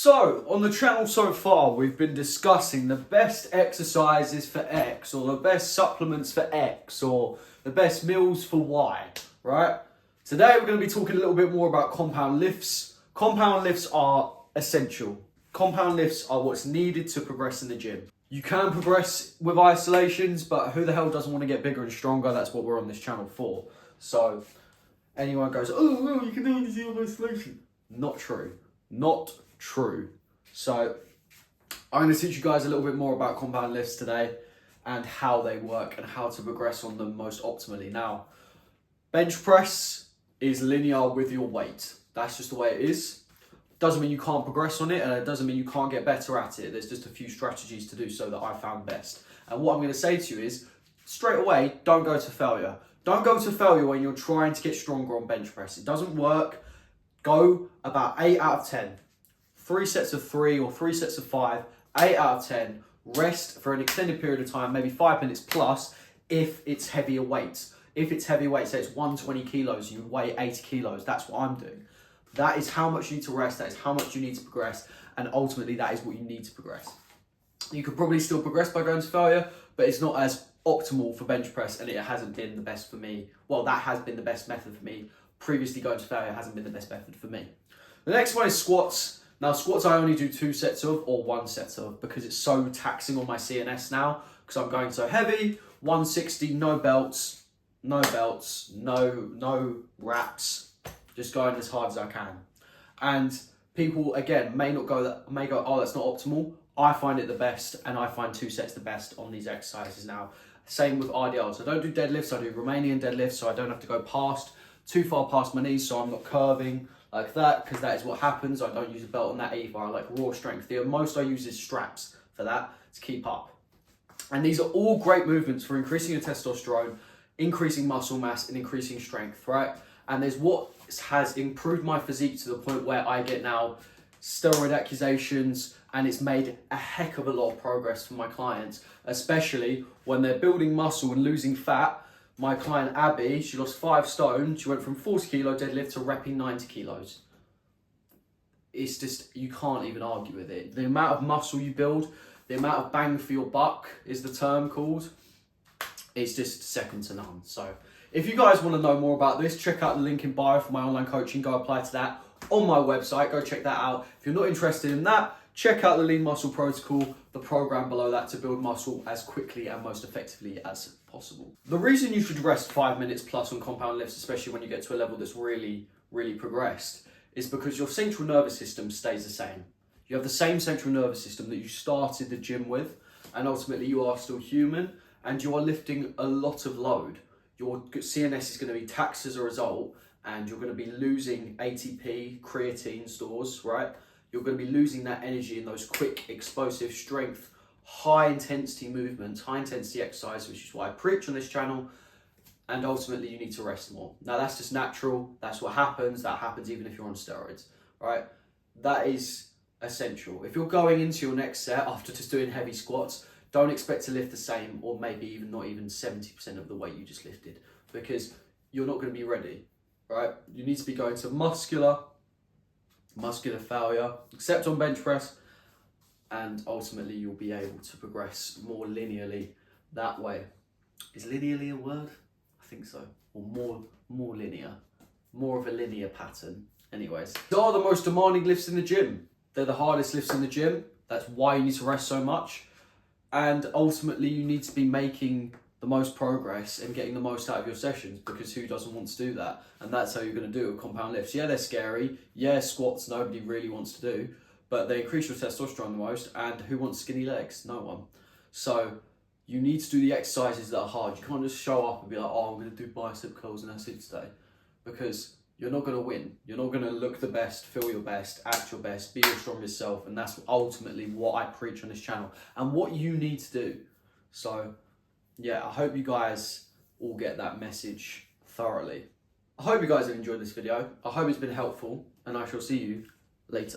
So, on the channel so far, we've been discussing the best exercises for X, or the best supplements for X, or the best meals for Y, right? Today, we're going to be talking a little bit more about compound lifts. Compound lifts are essential. Compound lifts are what's needed to progress in the gym. You can progress with isolations, but who the hell doesn't want to get bigger and stronger? That's what we're on this channel for. So, anyone goes, oh, you can only do isolation. Not true. Not true. So I'm going to teach you guys a little bit more about compound lifts today and how they work and how to progress on them most optimally. Now, bench press is linear with your weight. That's just the way it is. Doesn't mean you can't progress on it, and it doesn't mean you can't get better at it. There's just a few strategies to do so that I found best. And what I'm going to say to you is, straight away, don't go to failure. Don't go to failure when you're trying to get stronger on bench press. It doesn't work. Go about 8 out of 10. 3 sets of 3 or 3 sets of 5, 8 out of 10. Rest for an extended period of time, maybe 5 minutes plus, if it's heavier weights. If it's heavier weights, say it's 120 kilos, you weigh 80 kilos, that's what I'm doing. That is how much you need to rest, that is how much you need to progress, and ultimately that is what you need to progress. You could probably still progress by going to failure, but it's not as optimal for bench press, and it hasn't been the best for me. Well, that has been the best method for me. Previously going to failure hasn't been the best method for me. The next one is squats. Now, squats I only do 2 sets of or 1 set of because it's so taxing on my CNS now because I'm going so heavy. 160, no belts, no wraps, just going as hard as I can. And people, again, may go, oh, that's not optimal. I find it the best, and I find 2 sets the best on these exercises now. Same with RDLs. I don't do deadlifts, I do Romanian deadlifts, so I don't have to go too far past my knees, so I'm not curving like that, because that is what happens. I don't use a belt on that either. I like raw strength. The most I use is straps for that to keep up. And these are all great movements for increasing your testosterone, increasing muscle mass, and increasing strength, right? And there's what has improved my physique to the point where I get now steroid accusations, and it's made a heck of a lot of progress for my clients, especially when they're building muscle and losing fat. My client Abby, she lost 5 stone. She went from 40 kilo deadlift to repping 90 kilos. It's just, you can't even argue with it. The amount of muscle you build, the amount of bang for your buck is the term called. It's just second to none. So if you guys want to know more about this, check out the link in bio for my online coaching. Go apply to that on my website. Go check that out. If you're not interested in that, check out the Lean Muscle Protocol, the program below that, to build muscle as quickly and most effectively as possible. The reason you should rest 5 minutes plus on compound lifts, especially when you get to a level that's really, really progressed, is because your central nervous system stays the same. You have the same central nervous system that you started the gym with, and ultimately you are still human, and you are lifting a lot of load. Your CNS is going to be taxed as a result, and you're going to be losing ATP, creatine stores, right? You're going to be losing that energy in those quick, explosive strength, high intensity movements, high intensity exercise, which is what I preach on this channel. And ultimately you need to rest more. Now that's just natural. That's what happens. That happens even if you're on steroids, right? That is essential. If you're going into your next set after just doing heavy squats, don't expect to lift the same, or maybe even not even 70% of the weight you just lifted, because you're not going to be ready, right? You need to be going to muscular failure, except on bench press, and ultimately you'll be able to progress more linearly that way. Is linearly a word? I think so. Or more linear. More of a linear pattern. Anyways, these are the most demanding lifts in the gym. They're the hardest lifts in the gym. That's why you need to rest so much. And ultimately you need to be making the most progress and getting the most out of your sessions, because who doesn't want to do that? And that's how you're going to do it with compound lifts. Yeah, they're scary. Yeah, squats nobody really wants to do, but they increase your testosterone the most. And who wants skinny legs? No one. So you need to do the exercises that are hard. You can't just show up and be like, oh, I'm going to do bicep curls and that's it today, because you're not going to win. You're not going to look the best, feel your best, act your best, be your strongest self. And that's ultimately what I preach on this channel and what you need to do. So yeah, I hope you guys all get that message thoroughly. I hope you guys have enjoyed this video. I hope it's been helpful, and I shall see you later.